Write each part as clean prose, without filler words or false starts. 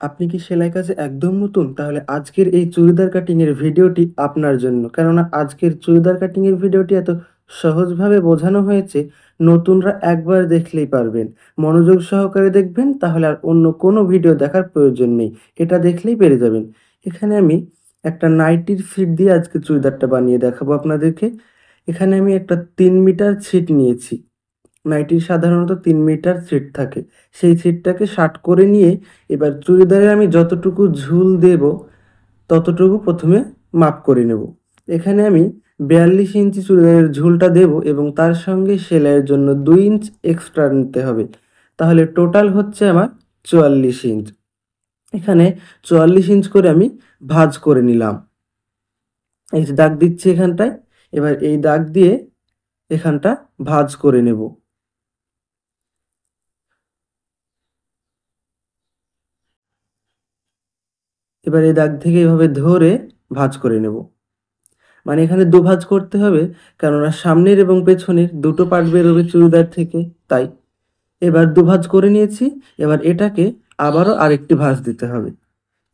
আপনি কি সেলাই কাজে একদম নতুন? তাহলে আজকের এই চুড়িদার কাটিং এর ভিডিওটি আপনার জন্য। কেননা আজকের চুড়িদার কাটিং এর ভিডিওটি এত সহজভাবে বোঝানো হয়েছে, নতুনরা একবার দেখলেই পারবেন। মনোযোগ সহকারে দেখবেন, তাহলে আর অন্য কোনো ভিডিও দেখার প্রয়োজন নেই। এটা দেখলেই পেরে যাবেন। এখানে আমি একটা নাইটির ছিট দিয়ে আজকে চুড়িদারটা বানিয়ে দেখাবো আপনাদেরকে। এখানে আমি একটা ৩ মিটার ছিট নিয়েছি। নাইটির সাধারণত ৩ মিটার ছিট থাকে। সেই ছিটটাকে শার্ট করে নিয়ে এবার চুড়িদারে আমি যতটুকু ঝুল দেব, ততটুকু ১ম এ মাপ করে নেব। এখানে আমি ৪২ ইঞ্চি চুড়িদারের ঝুলটা দেব এবং তার সঙ্গে সেলাইয়ের জন্য ২ ইঞ্চ এক্সট্রা নিতে হবে। তাহলে টোটাল হচ্ছে আমার ৪৪ ইঞ্চ। এখানে ৪৪ ইঞ্চ করে আমি ভাঁজ করে নিলাম। এই যে দাগ দিচ্ছি এখানটায়। এবার এই দাগ দিয়ে এখানটা ভাঁজ করে নেব। এবার এই দাগ থেকে এভাবে ধরে ভাঁজ করে নেব। মানে এখানে দুভাঁজ করতে হবে, কেননা সামনের এবং পেছনের দুটো পার্ট বেরোবে চুড়িদার থেকে, তাই। এবার দুভাঁজ করে নিয়েছি। এবার এটাকে আবারও আরেকটি ভাঁজ দিতে হবে।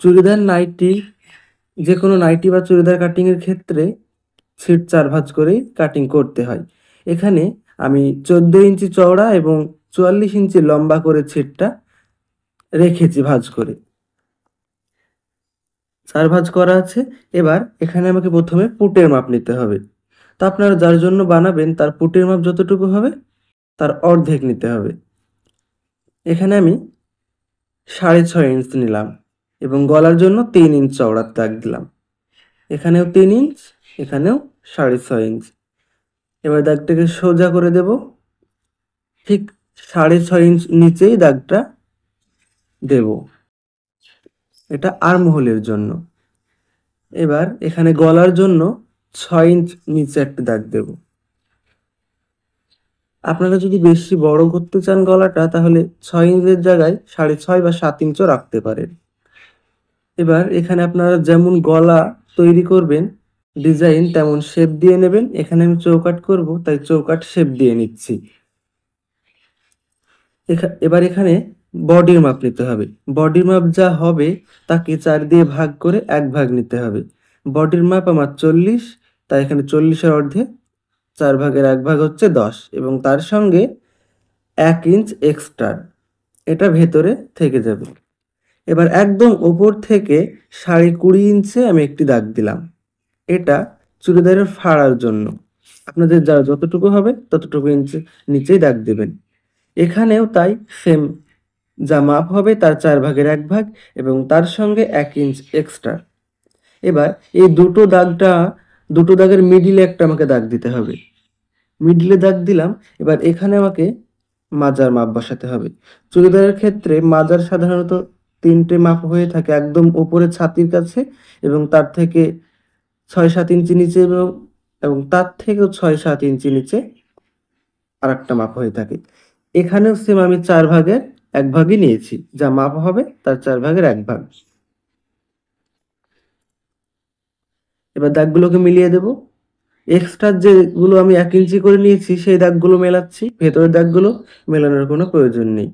চুড়িদার নাইটি, যে কোনো নাইটি বা চুড়িদার কাটিংয়ের ক্ষেত্রে ছিট ৪ ভাঁজ করেই কাটিং করতে হয়। এখানে আমি ১৪ ইঞ্চি চওড়া এবং ৪৪ ইঞ্চি লম্বা করে ছিটটা রেখেছি ভাঁজ করে। ৪ ভাঁজ করা আছে। এবার এখানে আমাকে ১ম এ পুটের মাপ নিতে হবে। তো আপনারা যার জন্য বানাবেন তার পুটের মাপ যতটুকু হবে তার অর্ধেক নিতে হবে। এখানে আমি ৬.৫ ইঞ্চ নিলাম এবং গলার জন্য ৩ ইঞ্চ চওড়ার দাগ দিলাম। এখানেও ৩ ইঞ্চ, এখানেও ৬.৫ ইঞ্চ। এবার দাগটাকে সোজা করে দেব। ঠিক ৬.৫ ইঞ্চ নিচেই দাগটা দেব। এটা আর্মহোলের জন্য। এবার এখানে গলার জন্য ৬ ইঞ্চ নিচে একটা দাগ দেব। আপনারা যদি বেশি বড় করতে চান গলাটা, তাহলে ৬ ইঞ্চের জায়গায় ৬.৫ বা ৭ ইঞ্চও রাখতে পারেন। এবার এখানে আপনারা যেমন গলা তৈরি করবেন ডিজাইন, তেমন শেপ দিয়ে নেবেন। এখানে আমি চৌকাট করব, তাই চৌকাট শেপ দিয়ে নিচ্ছি। এবার এখানে বডির মাপ নিতে হবে। বডির মাপ যা হবে তাকে ৪ দিয়ে ভাগ করে ১ ভাগ নিতে হবে। বডির মাপ আমার ৪০, তাই এখানে ৪০ এর অর্ধে ৪ ভাগের ১ ভাগ হচ্ছে ১০ এবং তার সঙ্গে ১ ইঞ্চ এক্সট্রা, এটা ভেতরে থেকে যাবে। এবার একদম ওপর থেকে ২.৫ ইঞ্চে আমি একটি দাগ দিলাম। এটা চুড়িদারের ফাড়ার জন্য। আপনাদের যার যতটুকু হবে ততটুকু ইঞ্চি নিচেই দাগ দেবেন। এখানেও তাই সেম, যা মাপ হবে তার ৪ ভাগের ১ ভাগ এবং তার সঙ্গে ১ ইঞ্চ এক্সট্রা। এবার এই দুটো দাগের মিডিলে একটা আমাকে দাগ দিতে হবে। মিডলে দাগ দিলাম। এবার এখানে আমাকে মাজার মাপ বসাতে হবে। চুড়িদারের ক্ষেত্রে মাজার সাধারণত ৩টে মাপ হয়ে থাকে, একদম ওপরে ছাতির কাছে এবং তার থেকে ৬-৭ ইঞ্চি নিচে এবং তার থেকেও ৬-৭ ইঞ্চি নিচে আরেকটা মাপ হয়ে থাকে। এখানেও সেম আমি ৪ ভাগের ১ ভাগই নিয়েছি। যা মাপ হবে তার ৪ ভাগের ১ ভাগ। এবার দাগগুলোকে মিলিয়ে দেব। এক্সট্রা যেগুলো আমি ১ ইঞ্চি করে নিয়েছি সেই দাগগুলো মেলাচ্ছি। ভেতরের দাগগুলো মেলানোর কোনো প্রয়োজন নেই।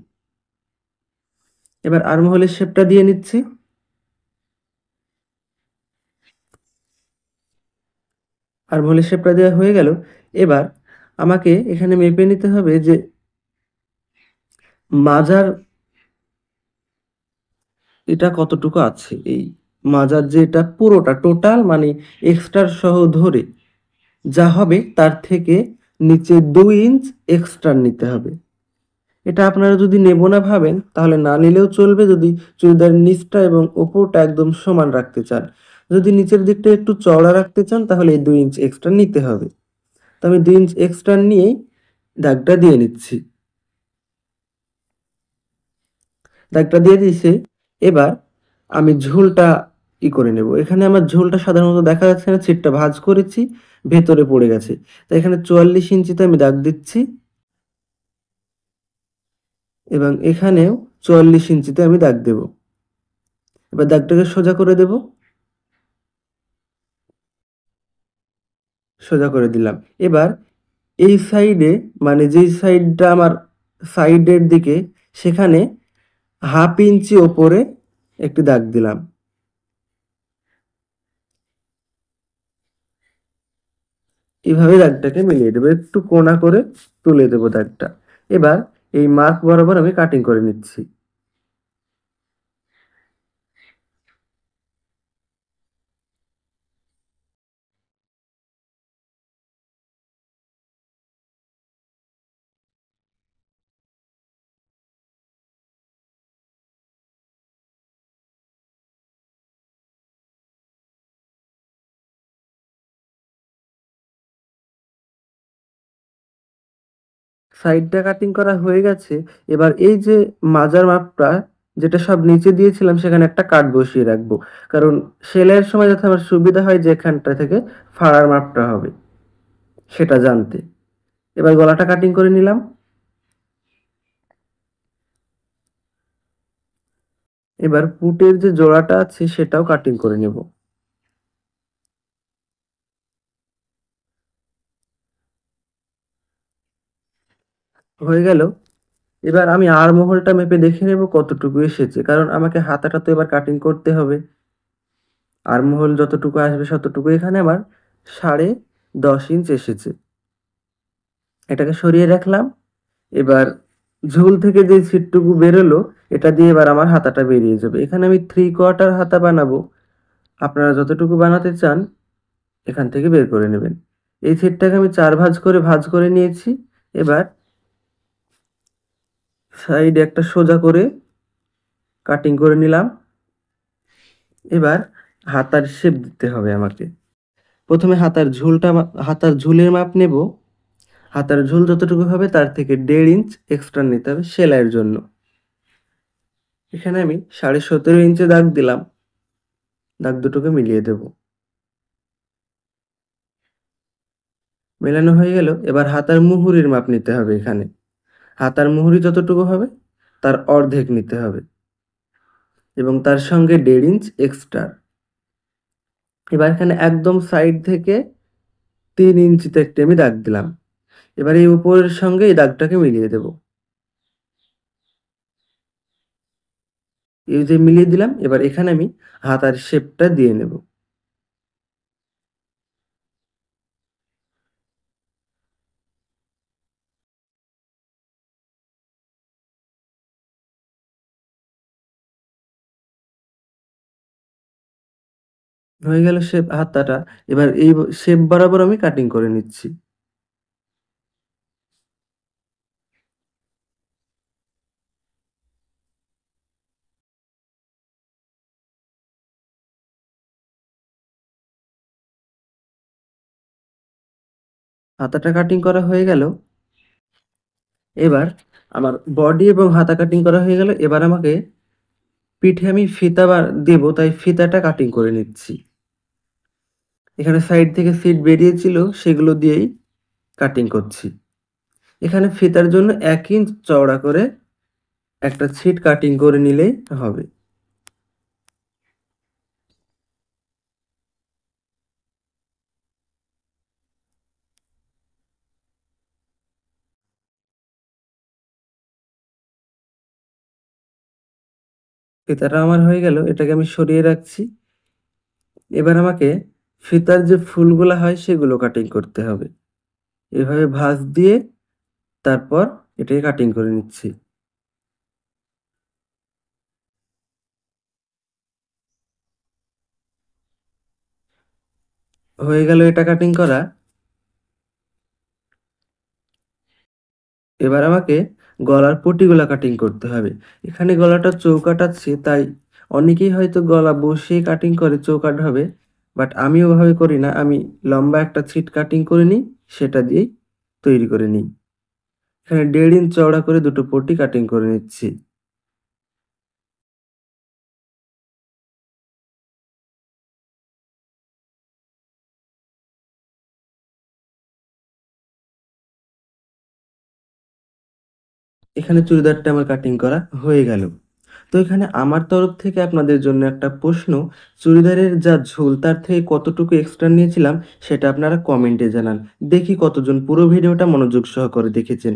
এবার আর্মহোলের শেপটা দিয়ে নিচ্ছি। আর্মহোলের শেপটা দেওয়া হয়ে গেল। এবার আমাকে এখানে মেপে নিতে হবে যে মাজার এটা কতটুকু আছে। এই মাজার যে এটা পুরোটা টোটাল, মানে এক্সট্রা সহ ধরে যা হবে তার থেকে নিচে ২ ইঞ্চ এক্সট্রা নিতে হবে। এটা আপনারা যদি নেব না ভাবেন তাহলে না নিলেও চলবে, যদি চুড়িদারের নিচটা এবং ওপরটা একদম সমান রাখতে চান। যদি নিচের দিকটা একটু চওড়া রাখতে চান তাহলে এই ২ ইঞ্চ এক্সট্রা নিতে হবে। তো আমি ২ ইঞ্চ এক্সট্রা নিয়েই দাগটা দিয়ে নিচ্ছি। দাগটা দিয়ে দিয়েছি। এবার আমি ঝুলটা করে নেব। এখানে আমার ঝুলটা সাধারণত দেখা যাচ্ছে না, ছিটটা ভাঁজ করেছি, ভেতরে পড়ে গেছে। তাই এখানে ৪৪ ইঞ্চিতে আমি দাগ দিচ্ছি এবং এখানেও ৪৪ ইঞ্চিতে আমি দাগ দেব। এবার দাগটাকে সোজা করে দেব। সোজা করে দিলাম। এবার এই সাইডে, মানে যেই সাইডটা আমার সাইডের দিকে, সেখানে ১/২ ইঞ্চি ওপরে একটি দাগ দিলাম। এভাবে দাগটাকে মিলিয়ে দেবো, একটু কোনা করে তুলে দেবো দাগটা। এবার এই মার্ক বরাবর আমি কাটিং করে নিচ্ছি। সাইডটা কাটিং করা হয়ে গেছে। এবার এই যে মাজার মাপটা, যেটা সব নিচে দিয়েছিলাম, সেখানে একটা কাট বসিয়ে রাখবো। কারণ সেলাইয়ের সময় যাতে আমার সুবিধা হয় যে এখানটা থেকে ফাড়ার মাপটা হবে সেটা জানতে। এবার গলাটা কাটিং করে নিলাম। এবার পুটের যে জোড়াটা আছে সেটাও কাটিং করে নেব। হয়ে গেল। এবার আমি আরমহলটা মেপে দেখে নেব কতটুকু এসেছে, কারণ আমাকে হাতাটা তো এবার কাটিং করতে হবে। আরমহল যতটুকু আসবে ততটুকু। এখানে আমার 10.5 ইঞ্চ এসেছে। এটাকে সরিয়ে রাখলাম। এবার ঝুল থেকে যে ছিটটুকু বেরোলো, এটা দিয়ে এবার আমার হাতাটা বেরিয়ে যাবে। এখানে আমি 3/4 হাতা বানাবো। আপনারা যতটুকু বানাতে চান এখান থেকে বের করে নেবেন। এই ছিটটাকে আমি 4 ভাঁজ করে নিয়েছি। এবার সাইডে একটা সোজা করে কাটিং করে নিলাম। এবার হাতার শেপ দিতে হবে আমাকে। প্রথমে হাতার ঝুলের মাপ নেব। হাতার ঝুল যতটুকু হবে তার থেকে 1.5 ইঞ্চ এক্সট্রা নিতে হবে সেলাইয়ের জন্য। এখানে আমি 17.5 ইঞ্চে দাগ দিলাম। দাগ দুটোকে মিলিয়ে দেব। মেলানো হয়ে গেল। এবার হাতার মুহুরির মাপ নিতে হবে। এখানে হাতার মুহুরি যতটুকু হবে তার অর্ধেক নিতে হবে এবং তার সঙ্গে 1.5 ইঞ্চ এক্সট্রা। এবার এখানে একদম সাইড থেকে 3 ইঞ্চিতে একটি আমি দাগ দিলাম। এবার এই উপরের সঙ্গে এই দাগটাকে মিলিয়ে দেব। এই যে মিলিয়ে দিলাম। এবার এখানে আমি হাতার শেপটা দিয়ে নেব। হয়ে গেল শেপ হাতাটা। এবার এই শেপ বরাবর আমি কাটিং করে নিচ্ছি। হাতাটা কাটিং করা হয়ে গেল। এবার আমার বডি এবং হাতা কাটিং করা হয়ে গেল। এবার আমাকে পিঠে আমি ফিতা দেব, তাই ফিতাটা কাটিং করে নিচ্ছি। এখানে সাইড থেকে সিট বেরিয়েছিল, সেগুলো দিয়েই কাটিং করছি। এখানে ফিতার জন্য 1 ইঞ্চ চওড়া করে একটা ছিট কাটিং করে নিলেই হবে। ফিতাটা আমার হয়ে গেল। এটাকে আমি সরিয়ে রাখছি। এবার আমাকে ফিতার যে ফুলগুলা হয় সেগুলো কাটিং করতে হবে। এভাবে ভাঁজ দিয়ে তারপর এটাকে কাটিং করে নিচ্ছি। হয়ে গেল এটা কাটিং করা। এবার আমাকে গলার পটিগুলা কাটিং করতে হবে। এখানে গলাটা চৌকাট আছে, তাই অনেকেই হয়তো গলা বসিয়ে কাটিং করে চৌকাট হবে, বাট আমি ওভাবে করি না। আমি লম্বা একটা ছিট কাটিং করে নিই, সেটা দিয়েই তৈরি করে নিই। এখানে 1.5 ইঞ্চ চওড়া করে দুটো পটি কাটিং করে নিচ্ছি। এখানে চুড়িদারটা আমার কাটিং করা হয়ে গেল। তো এখানে আমার তরফ থেকে আপনাদের জন্য একটা প্রশ্ন, চুড়িদারের যা ঝুল তার থেকে কতটুকু এক্সট্রা নিয়েছিলাম সেটা আপনারা কমেন্টে জানান। দেখি কতজন পুরো ভিডিওটা মনোযোগ সহকারে দেখেছেন।